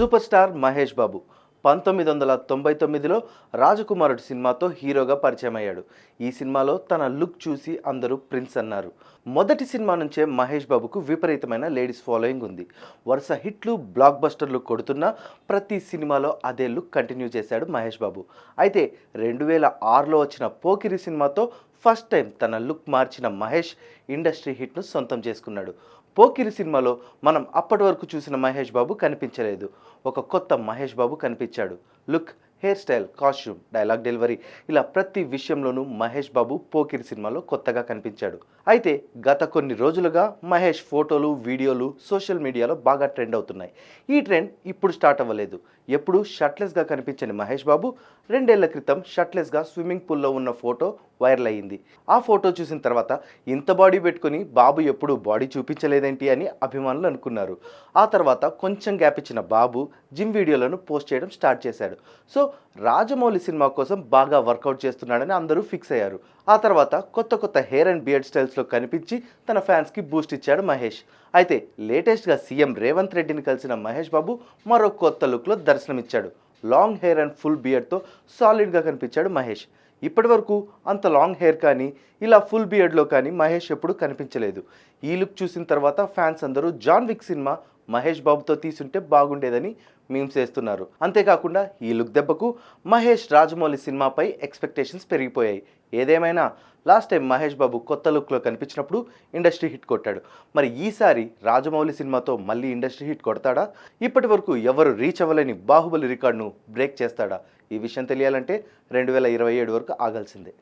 Super star Mahesh Babu 1999లో రాజకుమారుడు సినిమాతో హీరోగా పరిచయం అయ్యాడు. ఈ సినిమాలో తన లుక్ చూసి అందరూ ప్రిన్స్ అన్నారు. మొదటి సినిమా నుంచే మహేష్ బాబుకు విపరీతమైన లేడీస్ ఫాలోయింగ్ ఉంది. వరుస హిట్లు, బ్లాక్ బస్టర్లు కొడుతున్న ప్రతి సినిమాలో అదే లుక్ కంటిన్యూ చేశాడు మహేష్ బాబు. అయితే 2006లో వచ్చిన పోకిరి సినిమాతో ఫస్ట్ టైం తన లుక్ మార్చిన మహేష్ ఇండస్ట్రీ హిట్ను సొంతం చేసుకున్నాడు. పోకిరి సినిమాలో మనం అప్పటి వరకు చూసిన మహేష్ బాబు కనిపించలేదు. ఒక కొత్త మహేష్ బాబు కనిపించాడు. Look, hair style, costume, dialogue delivery ఇలా ప్రతి విషయంలోనూ మహేష్ బాబు పోకిరి సినిమాలో కొత్తగా కనిపించాడు. అయితే గత కొన్ని రోజులుగా మహేష్ ఫోటోలు, వీడియోలు సోషల్ మీడియాలో బాగా ట్రెండ్ అవుతున్నాయి. ఈ ట్రెండ్ ఇప్పుడు స్టార్ట్ అవ్వలేదు. ఎప్పుడు షర్ట్లెస్గా కనిపించని మహేష్ బాబు 2 ఏళ్ల క్రితం షర్ట్లెస్గా స్విమ్మింగ్ పూల్లో ఉన్న ఫోటో వైరల్ అయ్యింది. ఆ ఫోటో చూసిన తర్వాత ఇంత బాడీ పెట్టుకుని బాబు ఎప్పుడు బాడీ చూపించలేదేంటి అని అభిమానులు అనుకున్నారు. ఆ తర్వాత కొంచెం గ్యాప్ ఇచ్చిన బాబు జిమ్ వీడియోలను పోస్ట్ చేయడం స్టార్ట్ చేశాడు. సో రాజమౌళి సినిమా కోసం బాగా వర్కౌట్ చేస్తున్నాడని అందరూ ఫిక్స్ అయ్యారు. ఆ తర్వాత కొత్త హెయిర్ అండ్ బియర్డ్ స్టైల్స్లో కనిపించి తన ఫ్యాన్స్కి బూస్ట్ ఇచ్చాడు మహేష్. అయితే లేటెస్ట్గా సీఎం రేవంత్ రెడ్డిని కలిసిన మహేష్ బాబు మరో కొత్త లుక్లో దర్శనమిచ్చాడు. లాంగ్ హెయిర్ అండ్ ఫుల్ బియర్డ్తో సాలిడ్గా కనిపించాడు మహేష్. ఇప్పటి వరకు అంత లాంగ్ హెయిర్ కానీ ఇలా ఫుల్ బియర్డ్లో కానీ మహేష్ ఎప్పుడు కనిపించలేదు. ఈ లుక్ చూసిన తర్వాత ఫ్యాన్స్ అందరూ జాన్ విక్ సినిమా మహేష్ బాబుతో తీసుంటే బాగుండేదని మీమ్స్ వేస్తున్నారు. అంతేకాకుండా ఈ లుక్ దెబ్బకు మహేష్ రాజమౌళి సినిమాపై ఎక్స్పెక్టేషన్స్ పెరిగిపోయాయి. ఏదేమైనా లాస్ట్ టైం మహేష్ బాబు కొత్త లుక్లో కనిపించినప్పుడు ఇండస్ట్రీ హిట్ కొట్టాడు. మరి ఈసారి రాజమౌళి సినిమాతో మళ్ళీ ఇండస్ట్రీ హిట్ కొడతాడా? ఇప్పటి వరకు ఎవరు రీచ్ అవ్వలేని బాహుబలి రికార్డును బ్రేక్ చేస్తాడా? ఈ విషయం తెలియాలంటే 2027 వరకు ఆగాల్సిందే.